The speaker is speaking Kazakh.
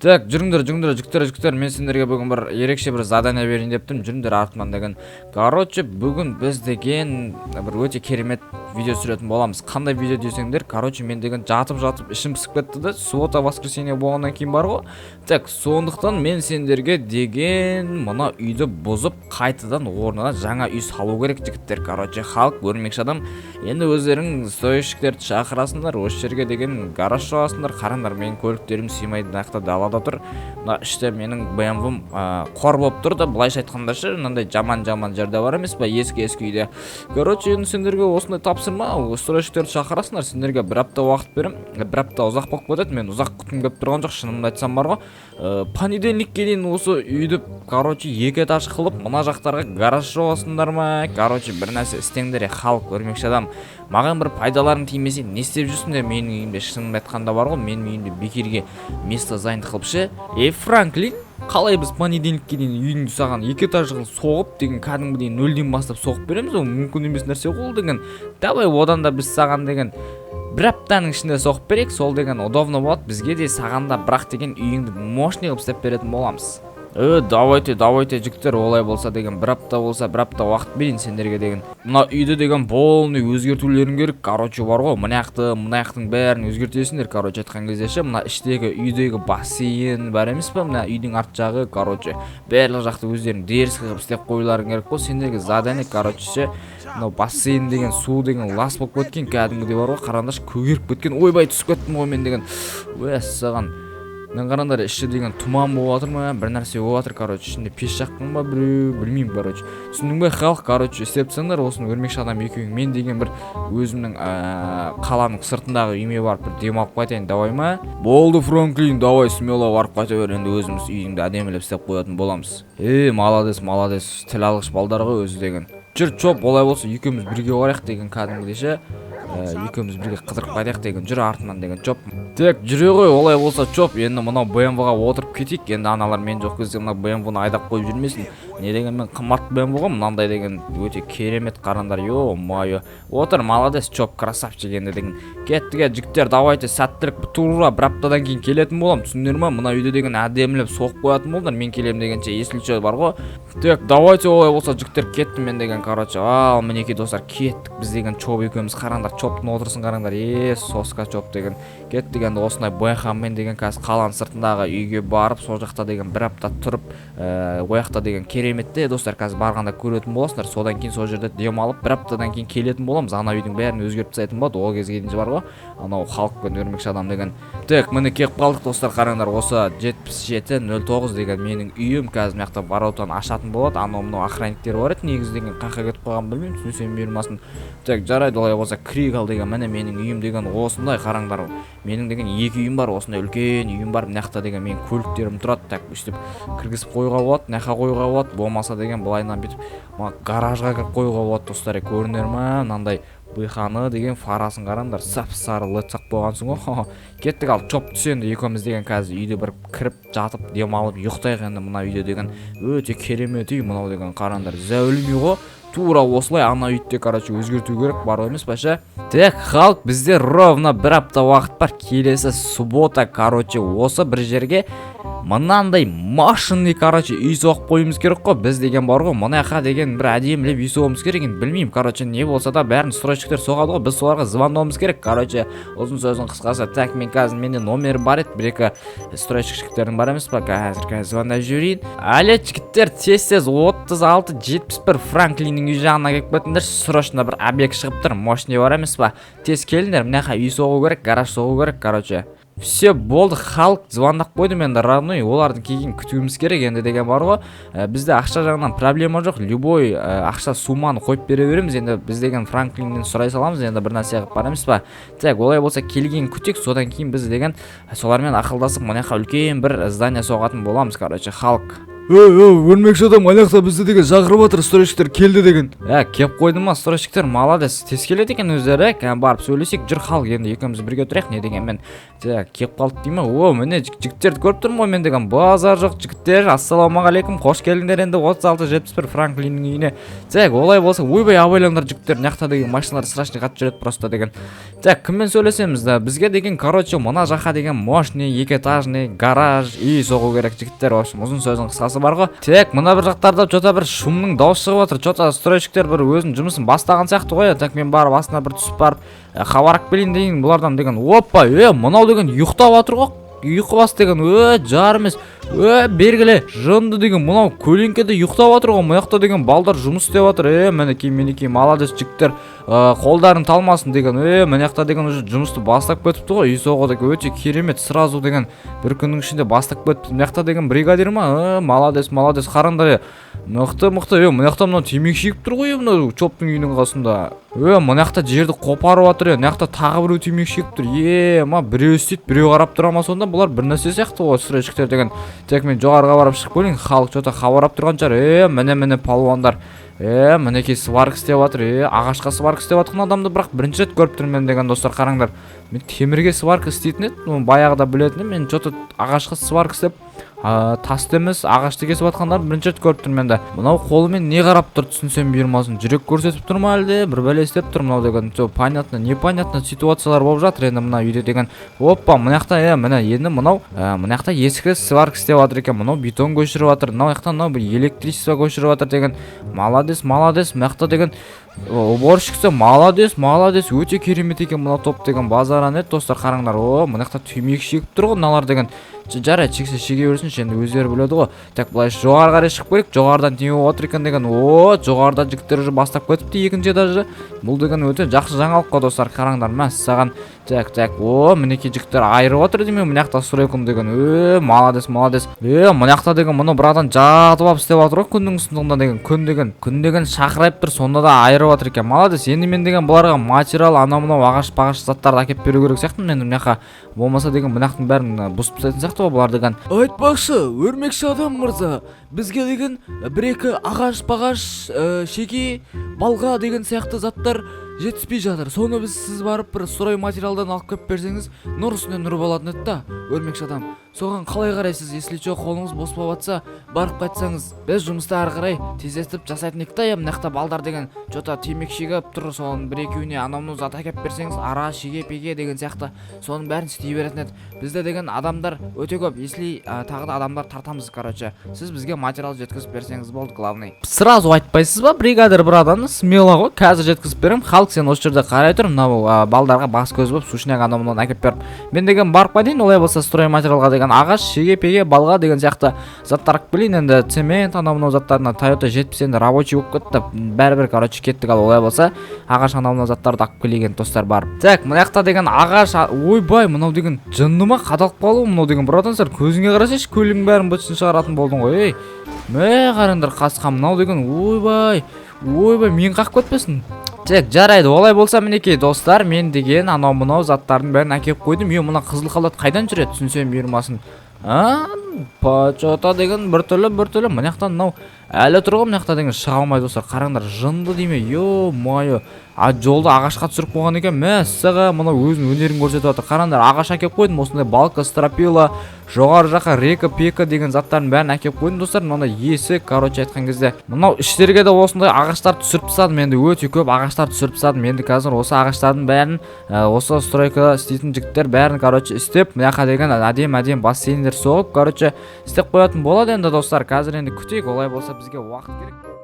Так, жүріңдер, жігіттер, мен сендерге бүгін бір ерекше бір задание берейін дептім. Жүріңдер артынан деген. Короче, бүгін біз деген бір өте керемет видео түсіретін боламыз. Қандай видео десеңдер, короче, мен деген жатып ішім пысып кетті да, суббота воскресенье болғаннан кейін бар ғой. Так, сондықтан мен сендерге деген мына үйді бұзып, қайтадан орнына жаңа үй салу керек, жігіттер. Короче, халық көрмекші адам. Енді өздерің стойщиктерді шақырасыңдар, осы жерге деген гараж жасыңдар. Қараңдар, менің көліктерім сыймайды, нақты далада тұр. Мына іште менің BMW-м қор болып тұр да, былайша айтқанда ше, мынандай жаман жерде бар емес па, ескі үйде. Короче, енді сендерге осындай тапсырма, стойщиктерді шақырасыңдар, сендерге бір апта уақыт берем. Бір апта ұзақ болып кетеді, мен ұзақ күтім келіп тұрған жоқ, шынымды айтсам бар ғой. Понедельникке дейін осы үйді, короче, 2 этаж қылып, мына жақтарға гараж жасасыңдар ма? Короче, бір нәрсе істеңдер, халық көрмекші адам. Маған бір пайдаларың тимесе, не істеп жүрсің де менің үйімде, шынымды айтқанда бар ғой, менің үйімде бекерге место зайынды қылып ше. Франклин, қалай біз понедельникке дейін үйіңді саған 2 этаж қылып соғып деген кәдімгідей 0-ден бастап соғып береміз, ол мүмкін емес нәрсе ғой деген. Давай одан да біз саған деген бір аптаның ішінде соғып берейік, сол деген удобно болады бізге де, саған да, бірақ деген үйіңді мощный қылып істеп беретін боламыз. Давайте, жігіттер, олай болса деген бір апта болса, бір апта уақыт берейін сендерге деген. Мына үйді деген полный өзгертулерің керек. Короче, бар ғой, мынаяқтың бәрін өзгертесіңдер, короче, айтқан кезде ше. Мына іштегі үйдегі бассейн бар емес па, мына үйдің арт жағы, короче, барлық жақты өздерің деріс қылып істеп қоюларың керек қой. Сендерге задание, короче ше. Мынау бассейн деген, су деген лас болып кеткен, кәдімгідей бар ғой, қарандаш көгеріп кеткен. Ойбай, түсіп кеттім ғой мен деген. Саған мен қараңдар, іші деген тұман болып жатыр ма, бір нәрсе болып жатыр, короче, ішінде пеш жаққан ба біреу, білмеймін, короче. Түсіндің бе, халық, короче, істепсіңдер, осыны өрмекші адам екеуің. Мен деген бір өзімнің қаланың сыртындағы үйіме барып бір демалып қайтайын, давай ма? Болды, Франклин, давай, смело барып қайта бер, енді өзіміз үйіңді әдемілеп істеп қоятын боламыз. Молодец, тіл алғыш балдар ғой өзі деген. Жүр, чоп, олай болса, екеуміз бірге барайық деген кәдімгідей ше. Екеуміз бірге қыдырып қайтайық деген, жүр артынан деген, чоп. Так, жүре ғой, олай болса, чоп. Енді мынау BMW-ға отырып кетейік. Енді аналар мен жоқ кезде мына BMW-ны айдап қойып жүрмесін. Не деген, мен қымбат BMW-ға мынандай деген өте керемет, қарандар. Ё-моё. Отыр, молодец, чоп, красавчик енді деген. Кеттіге, жігіттер, давайте сәттілік, тура бір аптадан кейін келетін болам. Түсіндіңдер ме? Мына үйді деген әдемілеп соғып қоятын болдар. Мен келем дегенше есілчі бар ғой. Так, давайте, олай болса, жігіттер, кеттім мен деген, короче. Мінекей достар, кеттік біз деген, чоп екеуміз. Қарандар, чоптың отырсын, қараңдар. Соска чоп деген. Кеттік енді осындай байқаммен деген қазір қаланың сыртындағы үйге барып, сол жақта деген бір апта тұрып, ояқта деген кереметте достар, қазір барғанда көретін боласыңдар. Содан кейін сол жерде демалып, бір аптадан кейін келетін боламыз. Ана үйдің бәрін өзгертіп тастайтын болады. Ол кезге дейін бар ғой. Анау халықпен өрмекші адам деген. Так, міне келіп қалдық достар, қараңдар. Осы 7709 деген менің үйім. Қазір мына жақта воротаны ашатын болады. Анау охранниктер бар еді, негізі деген қаққа кетіп қалған білмеймін, түсінсем бермасын. Так, жарайды, олай болса, Кригал деген міне менің үйім деген осындай, қараңдар. Менің деген 2 үйім бар, осындай үлкен үйім бар. Мына жақта деген менің көліктерім тұрады. Так, өстіп кіргізіп қоюға болады, мына қоюға болады. Болмаса деген былайынан бүйтіп гаражға кіріп қоюға болады достар. Көрінер ме? Мынандай бұйқаны деген фарасын қараңдар, сап-сары лыцақ болғансың ғой. Кеттік, ал чоп түс енді, екеуміз деген қазір үйде бір кіріп жатып демалып ұйықтайық енді. Мына үйде деген өте керемет үй, мынау деген қараңдар, зәулім үй ғой. Тура осылай ана үйді, короче, өзгерту керек, бар емес паша. Так, халық, бізде ровно бір апта уақыт бар. Келесі суббота, короче, осы бір жерге мынандай машинный, короче, үй соғып қойымыз керек қой. Біз деген бар ғой, мынаяққа деген бір әдемілеп үй соғымыз керек. Білмеймін, короче, не болса да бәрін стройщиктер соғады ғой. Біз соларға звондауымыз керек. Короче, ұзын сөздің қысқасы. Так, мен қазір менде номер бар еді, бір-екі стройщиктердің бар емес па? Қазір звондап жүрейін. Әлі жігіттер, тез 3671 Франклиннің үй жағына келіп кетіңдер. Срочно бір объект шығып тұр, мощный бар емес па? Тез келіңдер, мынаяққа үй соғу керек, гараж соғу керек, короче. Все болды, халық звондап қойды, енді родной, олардың келген күтуіміз керек енді деген бар ғой. Бізде ақша жағынан проблема жоқ, любой ақша сумманы қойып бере береміз. Енді біз деген Франклиннен сұрай саламыз, енді бір нәрсе қылып барамыз ба. Так, олай болса келген күтек, содан кейін біз деген солармен ақылдасып, мынаяққа үлкен бір здание соғатын боламыз, короче, халық. өрмекші адам аяқта бізді деген шақырып жатыр, стройщиктер келді деген. Кеп қойды ма стройщиктер, молодец, тез келеді екен өздері. Барып сөйлесек, жүр халық, енді екеуміз бірге отырайық, не деген мен. Кеп қалды деймін. Міне жігіттерді көріп тұрмын ғой мен деген. Базар жоқ жігіттер, ассалаумағалейкум, қош келдіңдер енді 36-71 Франклиннің үйіне. Олай болса, ойбай абайлаңдар жігіттер, мынаяқта деген машиналар страшный қатты жүреді просто деген. Кіммен сөйлесеміз да? Бізге деген, короче, мына жаққа деген мощный, екіэтажный гараж үй соғу керек жігіттер. В общем, ұзын сөздің қысқасы бар ғой. Мына бір жақтарда что-то бір шумның дауысы шығып жатыр. Что-то стройщиктер бір өзінің жұмысын бастаған сияқты ғой. Мен барып астына бір түсіп барып хабар алып келейін дейін бұлардан деген. Опа, мынау деген ұйықтап жатыр ғой. Ұйқы бас деген, жар емес, бергіле, жынды деген, мынау көлеңкеде ұйықтап жатыр ғой, маяқта деген балдар жұмыс істеп жатыр, мінекей, молодец жігіттер, қолдарын талмасын деген, маяқта деген уже жұмысты бастап кетіпті ғой, үй соғуда өте керемет, сразу деген, бір күннің ішінде бастап кетіпті, маяқта деген бригадир ма, молодец, қараңдар, мықты, маяқта мынау темекі шегіп тұр ғой, мынау чоптың үйінің қасында. Мынаяқта жерді қопарып жатыр, мынаяқта тағы біреу темекі шегіп тұр. Біреу істейді, біреу қарап тұра ма, сонда бұлар бір нәрсе сияқты ғой стройщиктер деген. Мен жоғарыға барып шығып көрейін, халық что-то хабарлап тұрған шығар. Міне палуандар. Мінекей сварка істеп жатыр. Ағашқа сварка істеп жатқан адамды бірақ бірінші рет көріп тұрмын деген достар, қараңдар. Мен темірге сварка істейтін едім, баяғыда білетін, мен что-то ағашқа сварка істеп тасты емес ағашты кесіп жатқандарды бірінші рет көріп тұрмын енді. Мынау қолымен не қарап тұр, түсінсем бұйырмасын, жүрек көрсетіп тұр ма әлде, бір бәле істеп тұр мынау деген. Понятно, непонятно ситуациялар болып жатыр енді мына үйде деген. Опа, мынаяқта енді мынаяқта ескі сварка істеп жатыр екен. Мынау бетон көшіріп жатыр. Мынау бір электричество көшіріп жатыр деген. Молодец, мынаяқта деген уборщикті, молодец, өте керемет екен мына топ деген. Базаран еді достар, қараңдар. Мынаяқта темекі шегіп тұр ғой мыналар деген. Жарайды, шексе шеге берсінші, енді өздері біледі ғой. Былай жоғары қарай шығып керек, жоғарыдан не болып отыр екен деген. Жоғарыда жігіттер уже бастап кетіпті екінші этажды. Бұл деген өте жақсы жаңалық қой достар, қараңдар. Мәссаған. Мінекей жігіттер айырып отыр деймін, мынаяқта стройком деген. Молодец. Мынаяқта деген мұны бұрадан жатып алып істеп жатыр ғой, күннің ыстығында деген. Күн деген шақырайып тұр, сонда да айырып отыр екен. Молодец. Енді мен деген бұларға материал, анау-мынау ағаш заттарды әкеп беру керек сияқты мен мынаяққа. Болмаса деген мынаяқтың бәрін бұзып тастайтын сияқты ғой бұлар деген. Айтпақшы, өрмекші адам мырза, бізге деген бір-екі ағаш, шеге, балға деген сияқты заттар жетіспей жатыр. Соны сіз барып бір сұрай материалдан алып кеп берсеңіз, нұр үстіне нұр болатын еді да, өрмекші адам. Соған қалай қарайсыз? Если жоқ қолыңыз бос болып жатса, барып қайтсаңыз, біз жұмысты ары қарай тездетіп жасайтын едік та. Мынаяқта балдар деген что-то темекі шегіп тұр, соның бір-екеуіне анау зат әкеп берсеңіз, ара шеге пеге деген сияқты, соның бәрін істей беретін еді. Бізде деген адамдар өте көп, если тағы да адамдар тартамыз, короче. Сіз бізге материал жеткізіп берсеңіз болды, главный. Сразу айтпайсыз ба, бригадир братаны, смело ғой, қазір жеткізіп берем. Халық сен осы жерде қарай тұр, мынау балдарға бас көз болып сушняк анау әкеп беріп. Мен деген барып қайтайын, олай болса строй материалға деген ағаш, шеге, пеге, балға деген сияқты заттар алып келейін. Енді цемент анау заттарына Toyota 70 енді рабочий болып кетті. Бәрібір, короче, кеттік. Ал олай болса ағаш анау заттарды алып келейін достар барып. Мынаяқта деген ағаш, ойбай, мынау деген жынды ма, қадалып қалу мынау деген. Братан, сен көзіңе қарасайшы, көлігің бәрін бытсын шығаратын болдың ғой. Қараңдар, қасқа мынау деген. Ойбай, мен қақып кетпесін. Жарайды, олай болса мінекей достар, мен деген анау-мынау заттардың бәрін әкеп қойдым. Мына қызыл халат қайдан жүреді, түсінсем бұйырмасын. Пачота деген біртүрлі. Мынаяқтан мынау әлі тұрғы, мынаяқта деген шыға алмайды достар. Қараңдар, жынды дейме, ё-майо. Жолды ағашқа түсіріп қойған екен. Мәссіға, мынау өзінің өнерін көрсетіп жатыр. Қараңдар, ағаш әкеп қойдым, осындай балка, стропила, жоғары жаққа река, пека деген заттардың бәрін әкеп қойдым достар. Мынандай есік, короче айтқан кезде. Мынау іштерге де осындай ағаштар түсіріп тастадым. Енді өте көп ағаштар түсіріп тастадым. Енді қазір осы ағаштардың бәрін, осы стройкада істейтін жігіттер бәрін, короче, істеп, мынақа деген әдем бассейндер соғып, короче, істеп қоятын болады енді достар. Қазір енді күтейік, олай болса бізге уақыт керек.